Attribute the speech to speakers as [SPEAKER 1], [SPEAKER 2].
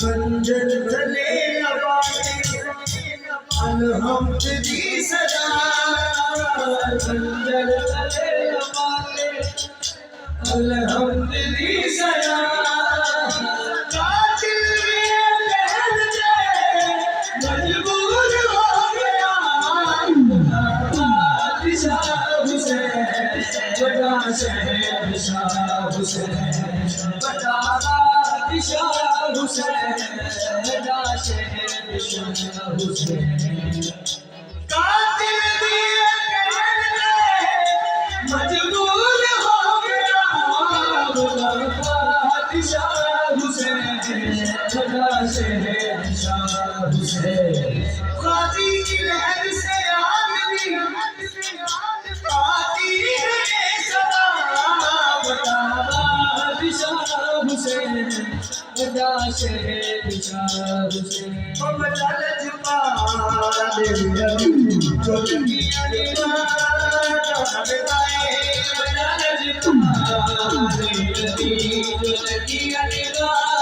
[SPEAKER 1] खंजर भले अलहम्द दी सदा खंजर भले अलहम्द दी सदा कातिल बहन से मजबूर हो गया बादशाह हुसैन बड़ा शहर शाह हुसैन बड़ा बादशाह हुसैन बड़ा शहर शाह हुसैन कातिल दिए कहने मजबूर हो गया बादशाह हुसैन बड़ा शहर शाह हुसैन गाजी की लहर से आदमी आती है सदा बड़ा बादशाह हुसैन बड़ा शहर शाह हुसैन बड़ा लजपा दे चोटी अलीवार बड़ा लजपा दे चोटी अलीवार